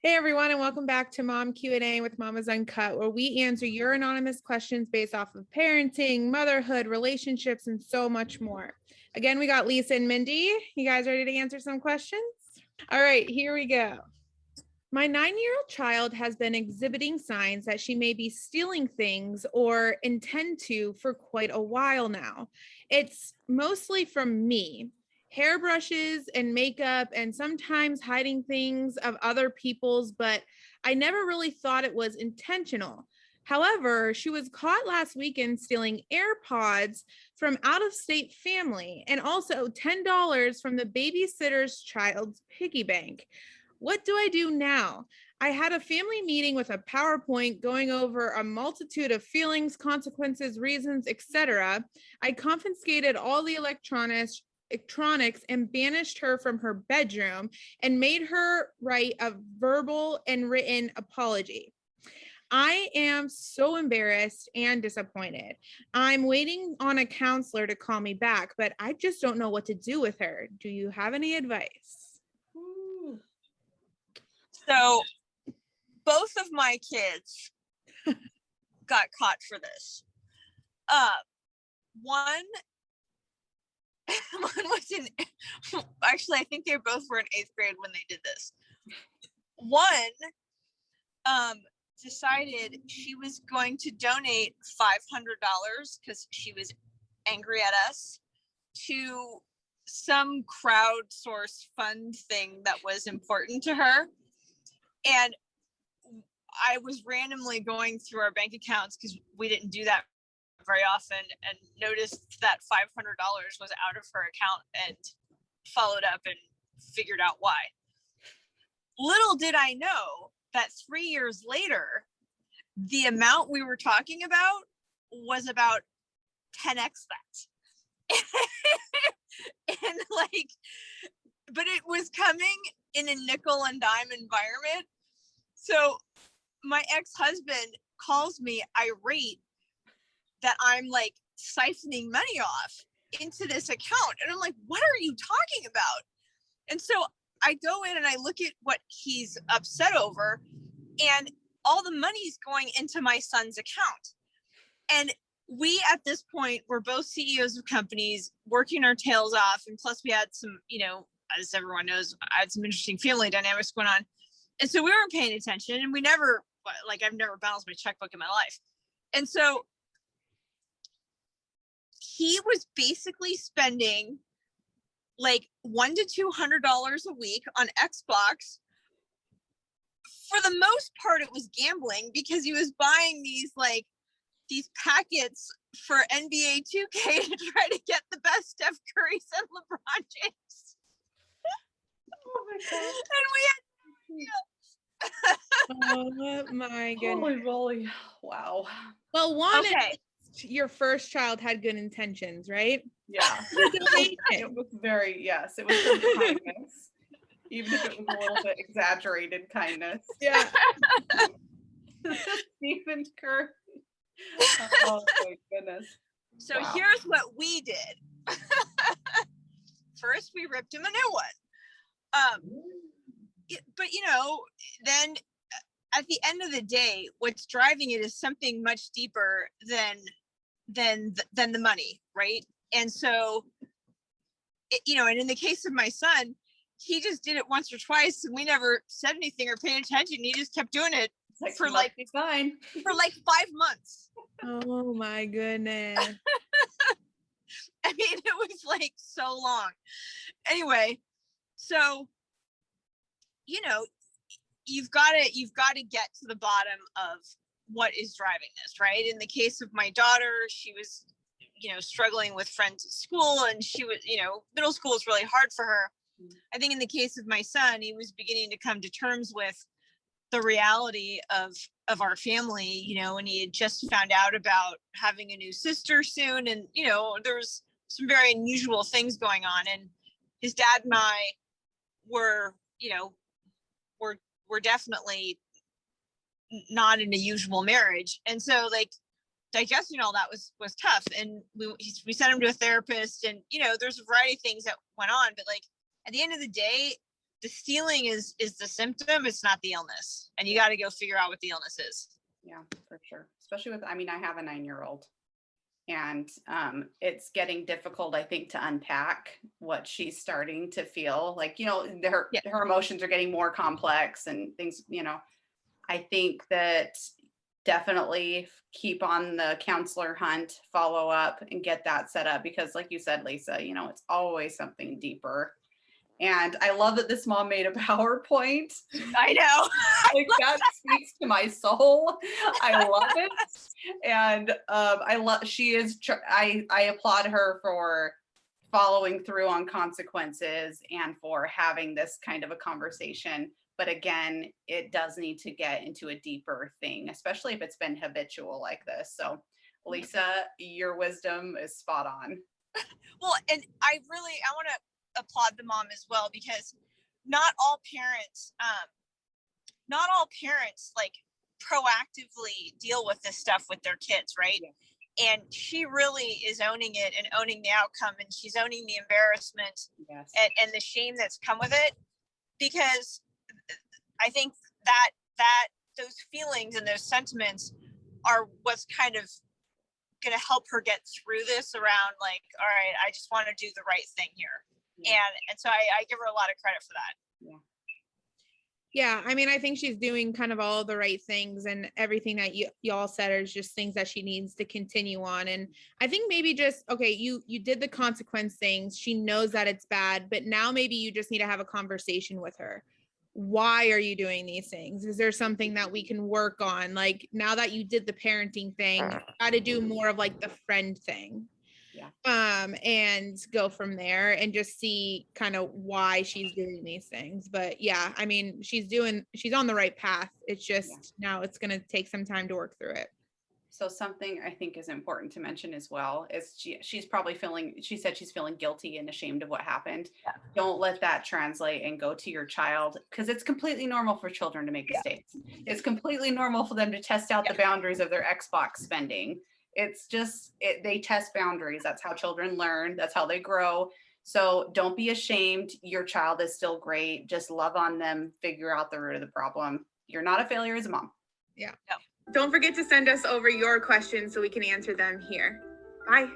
Hey everyone, and welcome back to Mom Q&A with Mama's Uncut, where we answer your anonymous questions based off of parenting, motherhood, relationships, and so much more. Again, we got Lisa and Mindy. You guys ready to answer some questions? All right, here we go. My 9-year-old child has been exhibiting signs that she may be stealing things or intend to for quite a while now. It's mostly from me, hairbrushes and makeup, and sometimes hiding things of other people's, but I never really thought it was intentional. However, she was caught last weekend stealing AirPods from out of state family and also $10 from the babysitter's child's piggy bank. What do I do now? I had a family meeting with a PowerPoint going over a multitude of feelings, consequences, reasons, etc. I confiscated all the electronics and banished her from her bedroom and made her write a verbal and written apology. I am so embarrassed and disappointed. I'm waiting on a counselor to call me back, but I just don't know what to do with her. Do you have any advice? So both of my kids got caught for this. One was in, actually, I think they both were in 8th grade when they did this. One decided she was going to donate $500 because she was angry at us to some crowdsource fund thing that was important to her. And I was randomly going through our bank accounts because we didn't do that very often, and noticed that $500 was out of her account and followed up and figured out why. Little did I know that 3 years later, the amount we were talking about was about 10x that. And like, but it was coming in a nickel and dime environment. So my ex-husband calls me irate that I'm like siphoning money off into this account. And I'm like, what are you talking about? And so I go in and I look at what he's upset over, and all the money's going into my son's account. And we, at this point, were both CEOs of companies working our tails off. And plus we had some, as everyone knows, I had some interesting family dynamics going on. And so we weren't paying attention, and we never, I've never balanced my checkbook in my life. And so he was basically spending like $100 to $200 a week on Xbox. For the most part, it was gambling because he was buying these packets for NBA 2K to try to get the best Steph Curry's and LeBron James. Oh my God. And we had. Oh my goodness. Holy moly. Wow. Well, one, okay. Your first child had good intentions, right? Yeah. It was it was good kindness. Even if it was a little bit exaggerated kindness. Yeah. Stephen Curry. Oh my goodness. So Here's what we did. First, we ripped him a new one. But then at the end of the day, what's driving it is something much deeper than the money, right? And so, and in the case of my son, he just did it once or twice, and we never said anything or paid attention. He just kept doing it for like 5 months. Oh my goodness. I mean, it was like so long. Anyway, so you've got to get to the bottom of what is driving this, right? In the case of my daughter, she was struggling with friends at school, and she was middle school is really hard for her. I think in the case of my son, he was beginning to come to terms with the reality of our family, and he had just found out about having a new sister soon, and there was some very unusual things going on, and his dad and I were definitely not in a usual marriage, and so like digesting all that was tough. And we sent him to a therapist, and there's a variety of things that went on, but like at the end of the day, the stealing is the symptom, it's not the illness. And you got to go figure out what the illness is. Yeah, for sure. Especially with, I mean, I have a 9-year-old, and it's getting difficult, I think, to unpack what she's starting to feel. Like, you know, her emotions are getting more complex and things, you know. I think that definitely keep on the counselor hunt, follow up, and get that set up, because like you said, Lisa, you know, it's always something deeper. And I love that this mom made a PowerPoint. I know. Like, that speaks to my soul. I love it. And I applaud her for following through on consequences and for having this kind of a conversation. But again, it does need to get into a deeper thing, especially if it's been habitual like this. So Lisa, your wisdom is spot on. Well, and I want to applaud the mom as well, because not all parents like proactively deal with this stuff with their kids, right? Yeah. And she really is owning it and owning the outcome, and she's owning the embarrassment. Yes. and the shame that's come with it, because I think that those feelings and those sentiments are what's kind of going to help her get through this, around like, all right, I just want to do the right thing here. Yeah. And so I give her a lot of credit for that. Yeah. Yeah, I mean, I think she's doing kind of all the right things, and everything that y'all said is just things that she needs to continue on. And I think maybe just, okay, you did the consequence things. She knows that it's bad, but now maybe you just need to have a conversation with her. Why are you doing these things? Is there something that we can work on? Like, now that you did the parenting thing, you got to do more of like the friend thing. Yeah. And go from there and just see kind of why she's doing these things. But yeah, I mean, she's on the right path. It's just now it's going to take some time to work through it. So something I think is important to mention as well is she's probably she said she's feeling guilty and ashamed of what happened. Yeah. Don't let that translate and go to your child, because it's completely normal for children to make mistakes. It's completely normal for them to test out the boundaries of their Xbox spending. It's just, they test boundaries. That's how children learn. That's how they grow. So don't be ashamed. Your child is still great. Just love on them. Figure out the root of the problem. You're not a failure as a mom. Yeah. No. Don't forget to send us over your questions so we can answer them here. Bye.